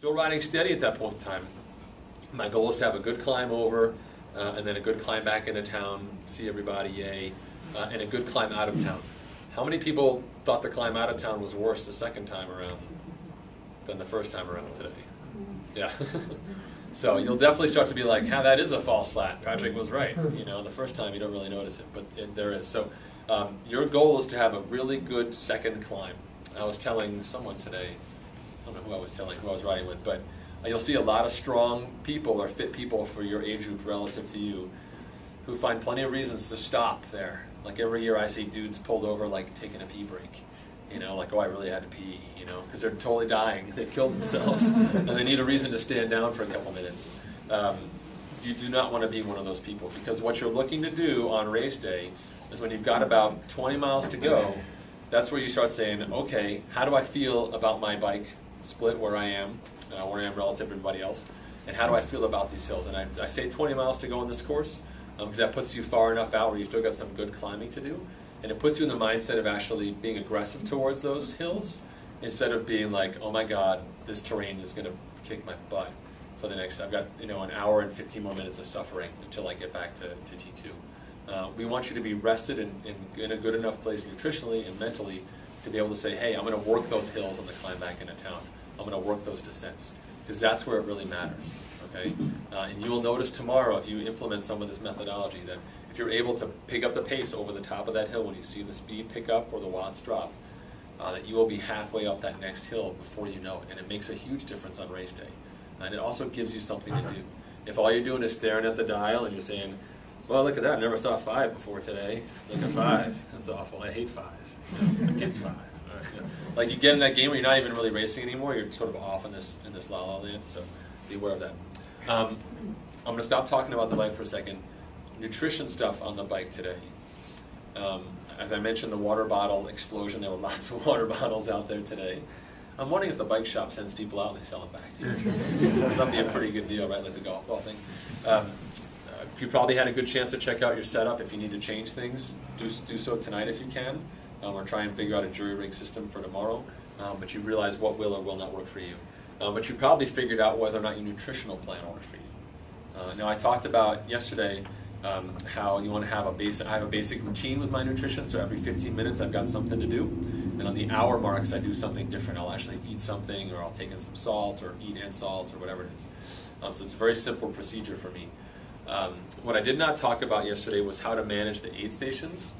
Still riding steady at that point in time. My goal is to have a good climb over, and then a good climb back into town, see everybody, yay, and a good climb out of town. How many people thought the climb out of town was worse the second time around than the first time around today? Yeah. So you'll definitely start to be like, that is a false flat. Patrick was right. You know, the first time you don't really notice it, but there is. So your goal is to have a really good second climb. I was telling someone today, I don't know who I was telling, who I was riding with, but you'll see a lot of strong people or fit people for your age group relative to you who find plenty of reasons to stop there. Like every year I see dudes pulled over like taking a pee break. You know, like, oh, I really had to pee, you know, because they're totally dying. They've killed themselves, and they need a reason to stand down for a couple minutes. You do not want to be one of those people, because what you're looking to do on race day is when you've got about 20 miles to go, that's where you start saying, okay, how do I feel about my bike split where I am relative to everybody else, and how do I feel about these hills? And I say 20 miles to go on this course, because that puts you far enough out where you've still got some good climbing to do. And it puts you in the mindset of actually being aggressive towards those hills instead of being like, oh my God, this terrain is going to kick my butt for the next, I've got, you know, an hour and 15 more minutes of suffering until I get back to T2. We want you to be rested and in a good enough place nutritionally and mentally to be able to say, hey, I'm going to work those hills on the climb back into town. I'm going to work those descents, because that's where it really matters. Okay? And you will notice tomorrow, if you implement some of this methodology, that if you're able to pick up the pace over the top of that hill when you see the speed pick up or the watts drop, that you will be halfway up that next hill before you know it. And it makes a huge difference on race day. And it also gives you something to do. If all you're doing is staring at the dial and you're saying, well, look at that, I never saw 5 before today. Look at 5. That's awful. I hate 5. You know, it's 5. Right, you know. Like you get in that game where you're not even really racing anymore, you're sort of off in this la-la land, so be aware of that. I'm going to stop talking about the bike for a second. Nutrition stuff on the bike today. As I mentioned, the water bottle explosion, there were lots of water bottles out there today. I'm wondering if the bike shop sends people out and they sell them back to you. That'd be a pretty good deal, right, like the golf ball thing. You probably had a good chance to check out your setup. If you need to change things, do so tonight if you can, or try and figure out a jury rig system for tomorrow. But you realize what will or will not work for you. But you probably figured out whether or not your nutritional plan will work for you. Now I talked about yesterday how you want to have I have a basic routine with my nutrition, so every 15 minutes I've got something to do. And on the hour marks I do something different. I'll actually eat something, or I'll take in some salt, or eat and salt, or whatever it is. So it's a very simple procedure for me. What I did not talk about yesterday was how to manage the aid stations.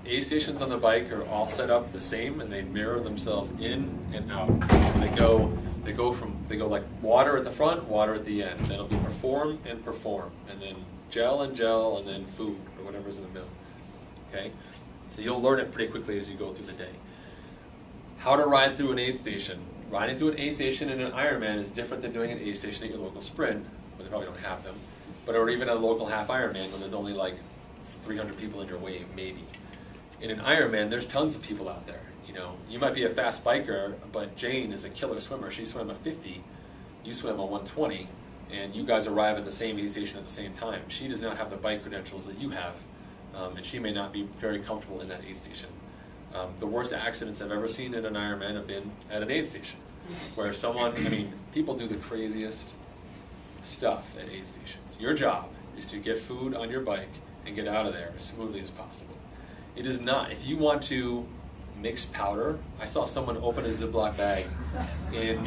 Aid stations on the bike are all set up the same, and they mirror themselves in and out. So they go like water at the front, water at the end. Then it'll be perform, and then gel, and then food, or whatever's in the middle. Okay? So you'll learn it pretty quickly as you go through the day. How to ride through an aid station. Riding through an aid station in an Ironman is different than doing an aid station at your local sprint, where they probably don't have them, or even a local half Ironman when there's only like 300 people in your wave, maybe. In an Ironman, there's tons of people out there. You know, you might be a fast biker, but Jane is a killer swimmer. She swam a 50, you swim a 120, and you guys arrive at the same aid station at the same time. She does not have the bike credentials that you have, and she may not be very comfortable in that aid station. The worst accidents I've ever seen in an Ironman have been at an aid station, where people do the craziest stuff at aid stations. Your job is to get food on your bike and get out of there as smoothly as possible. It is not. If you want to mix powder, I saw someone open a Ziploc bag in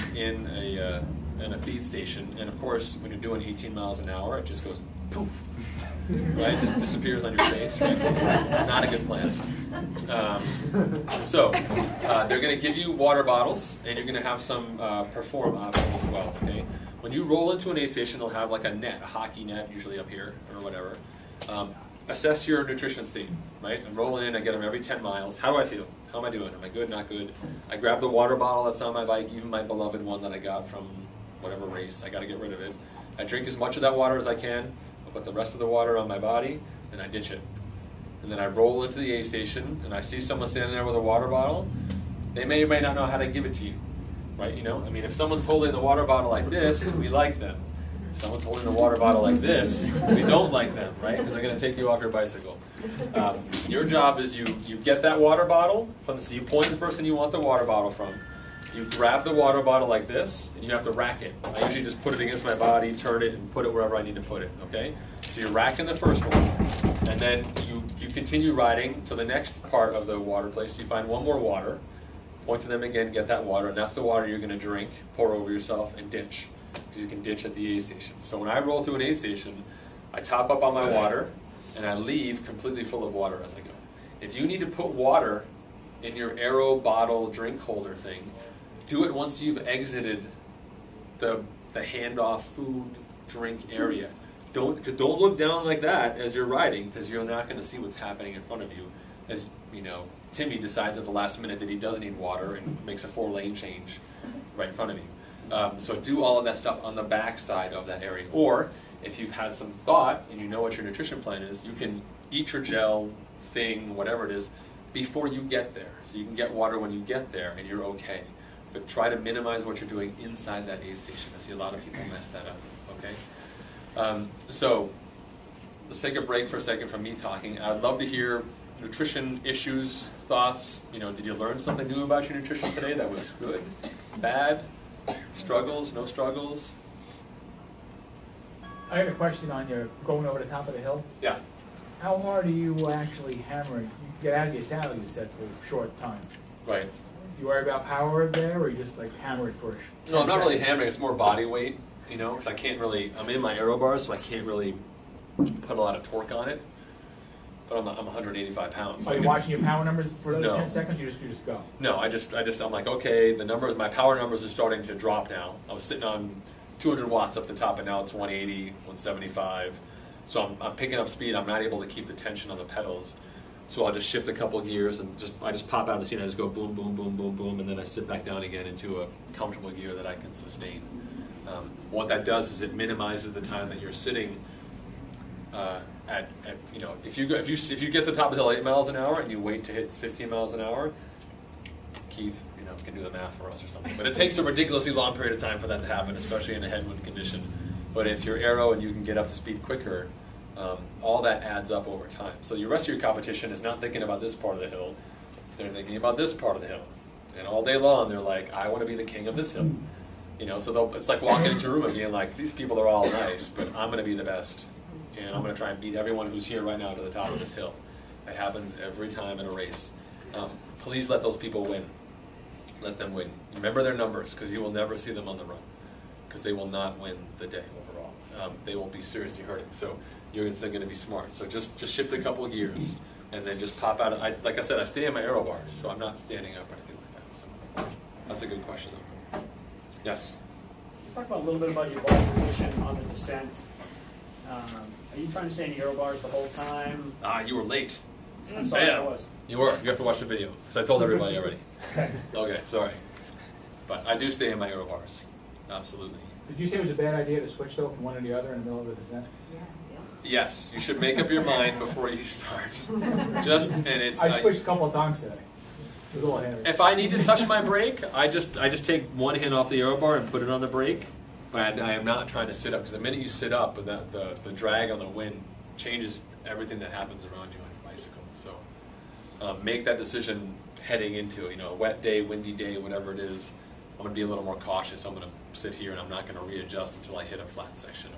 a feed station, and of course, when you're doing 18 miles an hour, it just goes poof, right? It just disappears on your face. Right? Not a good plan. They're going to give you water bottles, and you're going to have some perform options as well. Okay. When you roll into an aid station, they'll have like a net, a hockey net, usually up here or whatever. Assess your nutrition state, right? I'm rolling in, I get them every 10 miles. How do I feel? How am I doing? Am I good, not good? I grab the water bottle that's on my bike, even my beloved one that I got from whatever race. I got to get rid of it. I drink as much of that water as I can. I put the rest of the water on my body, and I ditch it. And then I roll into the aid station, and I see someone standing there with a water bottle. They may or may not know how to give it to you, right? You know, I mean, if someone's holding the water bottle like this, we like them. If someone's holding the water bottle like this, we don't like them, right? Because they're going to take you off your bicycle. Your job is you get that water bottle, so you point the person you want the water bottle from, You grab the water bottle like this, and you have to rack it. I usually just put it against my body, turn it, and put it wherever I need to put it, okay? So you're racking the first one, and then you continue riding to the next part of the water place. You find one more water, point to them again, get that water, and that's the water you're going to drink, pour over yourself, and ditch. Because you can ditch at the aid station. So when I roll through an aid station, I top up on my water, and I leave completely full of water as I go. If you need to put water in your Aero bottle drink holder thing, do it once you've exited the handoff food drink area. Don't look down like that as you're riding, because you're not going to see what's happening in front of you. As you know, Timmy decides at the last minute that he does need water and makes a 4-lane change right in front of you. So do all of that stuff on the back side of that area. Or if you've had some thought and you know what your nutrition plan is, you can eat your gel thing, whatever it is, before you get there. So you can get water when you get there and you're okay. But try to minimize what you're doing inside that aid station. I see a lot of people mess that up, okay? So let's take a break for a second from me talking. I'd love to hear nutrition issues, thoughts. You know, did you learn something new about your nutrition today that was good, bad, struggles, no struggles? I had a question on your going over the top of the hill. Yeah. How hard are you actually hammering? You get out of your saddle, you said, for a short time. Right. You worry about power there, or you just like hammer it for a No, I'm not really hammering. It's more body weight, you know, because I can't really, I'm in my aero bars, so I can't really put a lot of torque on it. But I'm 185 pounds. So are you watching your power numbers for those No. 10 seconds? You just go? No, I'm like, okay, the numbers, my power numbers are starting to drop now. I was sitting on 200 watts up the top, and now it's 180, 175. So I'm picking up speed. I'm not able to keep the tension on the pedals. So I'll just shift a couple gears and I just pop out of the seat and I just go boom, boom, boom, boom, boom, and then I sit back down again into a comfortable gear that I can sustain. What that does is it minimizes the time that you're sitting at you know, if you get to the top of the hill at 8 miles an hour and you wait to hit 15 miles an hour, Keith, you know, can do the math for us or something. But it takes a ridiculously long period of time for that to happen, especially in a headwind condition. But if you're aero and you can get up to speed quicker, all that adds up over time. So the rest of your competition is not thinking about this part of the hill, they're thinking about this part of the hill. And all day long they're like, I want to be the king of this hill. You know, so it's like walking into a room and being like, these people are all nice, but I'm going to be the best. And I'm going to try and beat everyone who's here right now to the top of this hill. It happens every time in a race. Please let those people win. Let them win. Remember their numbers, because you will never see them on the run. Because they will not win the day overall. They will be seriously hurting. So you're going to be smart. So just shift a couple of gears, and then just pop out. Like I said, I stay in my aero bars, so I'm not standing up or anything like that. So that's a good question, though. Yes? Talk about a little bit about your ball position on the descent. Are you trying to stay in the aero bars the whole time? You were late. I'm sorry, I was. You were. You have to watch the video, because I told everybody already. Okay, sorry. But I do stay in my aero bars. Absolutely. Did you say it was a bad idea to switch though from one to the other in the middle of the descent? Yes, you should make up your mind before you start. I switched a couple of times today. It was a little heavy. If I need to touch my brake, I just take one hand off the aero bar and put it on the brake. But I am not trying to sit up, because the minute you sit up, and the drag on the wind changes everything that happens around you on your bicycle. So make that decision heading into, you know, a wet day, windy day, whatever it is. I'm going to be a little more cautious. I'm going to sit here and I'm not going to readjust until I hit a flat section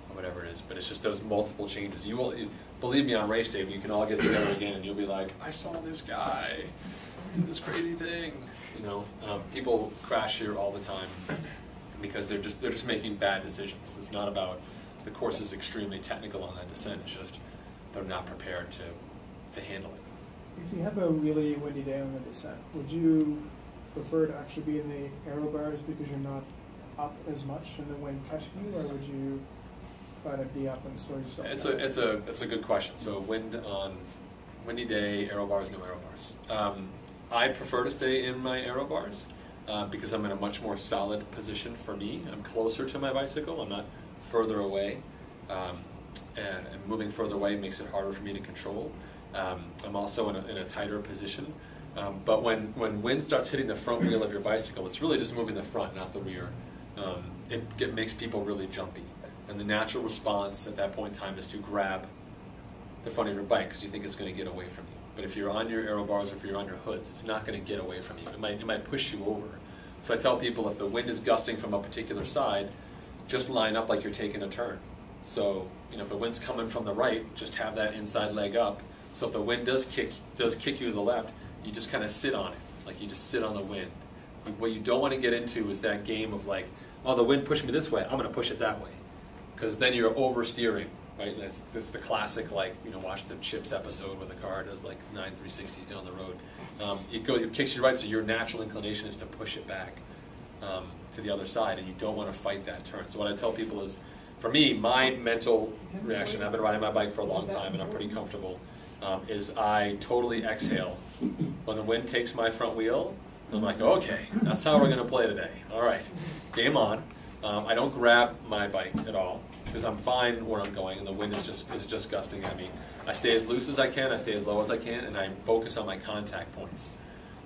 or whatever it is. But it's just those multiple changes. You will, believe me, on race day, you can all get together again and you'll be like, I saw this guy do this crazy thing. You know, people crash here all the time because they're just making bad decisions. It's not about the course is extremely technical on that descent. It's just they're not prepared to handle it. If you have a really windy day on the descent, would you prefer to actually be in the aero bars because you're not up as much in the wind catching you, or would you try to be up and slow yourself down? It's a good question. So windy day, aero bars, no aero bars. I prefer to stay in my aero bars because I'm in a much more solid position for me. I'm closer to my bicycle. I'm not further away, and moving further away makes it harder for me to control. I'm also in a tighter position. But when wind starts hitting the front wheel of your bicycle, it's really just moving the front, not the rear. It makes people really jumpy. And the natural response at that point in time is to grab the front of your bike because you think it's going to get away from you. But if you're on your aero bars or if you're on your hoods, it's not going to get away from you. It might push you over. So I tell people if the wind is gusting from a particular side, just line up like you're taking a turn. So, you know, if the wind's coming from the right, just have that inside leg up. So if the wind does kick you to the left, you just kind of sit on it, like you just sit on the wind. What you don't want to get into is that game of like, oh, the wind pushed me this way, I'm going to push it that way. Because then you're oversteering, right? That's the classic, like, you know, watch the Chips episode where the car does like 9 360s down the road. It kicks you right, so your natural inclination is to push it back to the other side, and you don't want to fight that turn. So what I tell people is, for me, my mental reaction, I've been riding my bike for a long time and I'm pretty comfortable, is I totally exhale. When the wind takes my front wheel, I'm like, okay, that's how we're going to play today. All right, game on. I don't grab my bike at all because I'm fine where I'm going and the wind is just gusting at me. I stay as loose as I can, I stay as low as I can, and I focus on my contact points.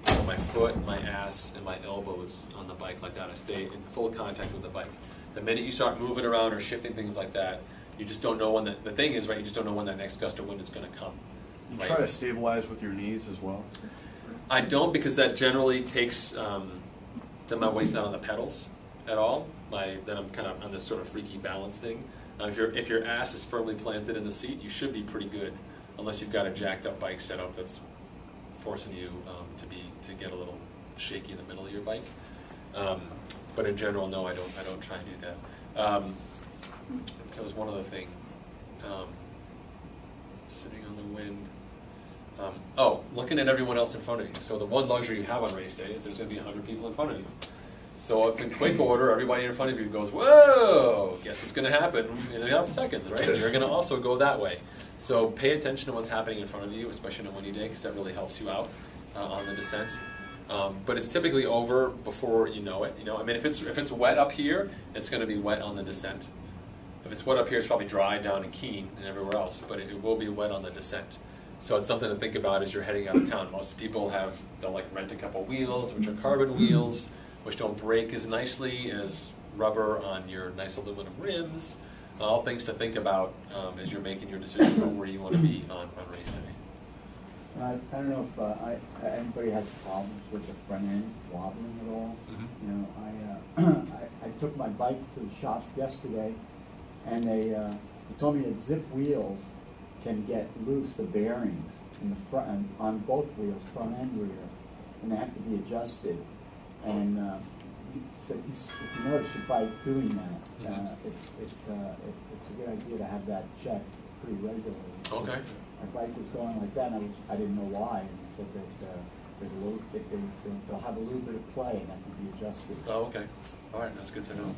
So my foot, my ass, and my elbows on the bike like that. I stay in full contact with the bike. The minute you start moving around or shifting things like that, you just don't know when the thing is, right, you just don't know when that next gust of wind is going to come. You right? try to stabilize with your knees as well? I don't, because that generally takes then my weight's not on the pedals at all. Then I'm kind of on this sort of freaky balance thing. If your ass is firmly planted in the seat, you should be pretty good, unless you've got a jacked up bike setup that's forcing you to get a little shaky in the middle of your bike. But in general, no, I don't try and do that. That was one other thing. Sitting on the wind. Looking at everyone else in front of you. So the one luxury you have on race day is there's going to be 100 people in front of you. So if in quick order, everybody in front of you goes, whoa, guess what's going to happen in a couple seconds, right? You're going to also go that way. So pay attention to what's happening in front of you, especially on a windy day, because that really helps you out on the descent. But it's typically over before you know it. You know, I mean, if it's wet up here, it's going to be wet on the descent. If it's wet up here, it's probably dry down in Keene and everywhere else, but it will be wet on the descent. So it's something to think about as you're heading out of town. Most people they'll like rent a couple wheels, which are carbon wheels, which don't break as nicely as rubber on your nice aluminum rims. All things to think about as you're making your decision on where you want to be on race day. I don't know if anybody has problems with the front end wobbling at all. Mm-hmm. You know, I took my bike to the shop yesterday, and they told me that zip wheels can get loose the bearings in the front on both wheels, front and rear, and they have to be adjusted. And so if you notice your bike doing that, it's a good idea to have that checked pretty regularly. Okay. My bike was going like that, and I didn't know why. And so that there's a little, they'll have a little bit of play, and that can be adjusted. Oh, okay. All right, that's good to know.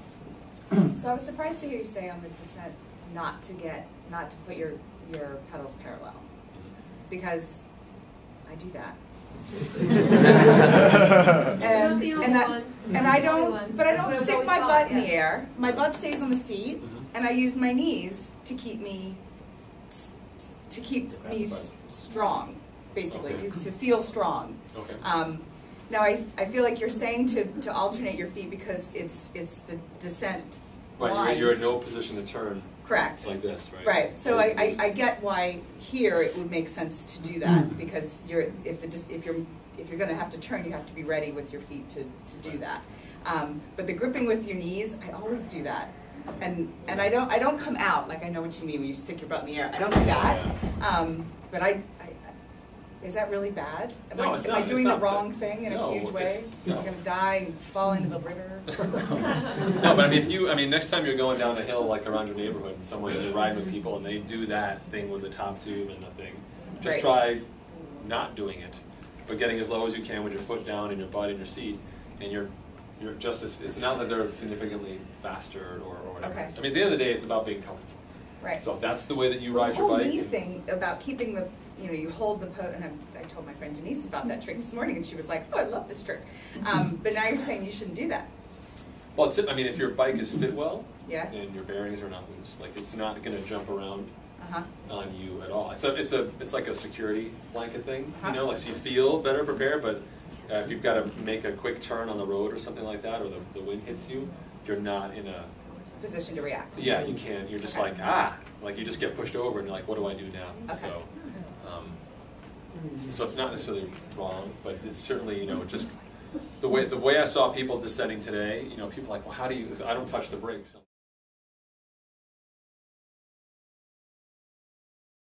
So I was surprised to hear you say on the descent not to put your pedals parallel, because I do that. and I don't stick my butt in the air. My butt stays on the seat, and I use my knees to keep me strong, basically, okay. to feel strong. Okay. Now I feel like you're saying to alternate your feet because it's the descent Right, lines. you're in no position to turn. Correct. Like this, right? Right. So I get why here it would make sense to do that, because if you're going to have to turn, you have to be ready with your feet to do that. But the gripping with your knees, I always do that, and I don't come out, like I know what you mean when you stick your butt in the air. I don't do that. But is that really bad? Am I doing the wrong thing in a huge way? Am I going to die and fall into the river? No, but I mean, next time you're going down a hill like around your neighborhood and you're riding with people and they do that thing with the top tube and the thing, just try not doing it, but getting as low as you can with your foot down and your butt in your seat, and you're just as, it's not that they're significantly faster or whatever. Okay. I mean, at the end of the day, it's about being comfortable. Right. So if that's the way that you ride your bike. The whole knee thing about keeping the, you hold the and I told my friend Denise about that trick this morning, and she was like, oh, I love this trick. But now you're saying you shouldn't do that. Well, I mean, if your bike is fit well, yeah, and your bearings are not loose, like it's not going to jump around on you at all. It's like a security blanket thing, you know, like so you feel better prepared, but if you've got to make a quick turn on the road or something like that, or the wind hits you, you're not in a position to react. Yeah, you can't. You're just like you just get pushed over, and you're like, what do I do now? Okay. So it's not necessarily wrong, but it's certainly, just the way I saw people descending today, you know, people are like, well, how do you? I don't touch the brakes.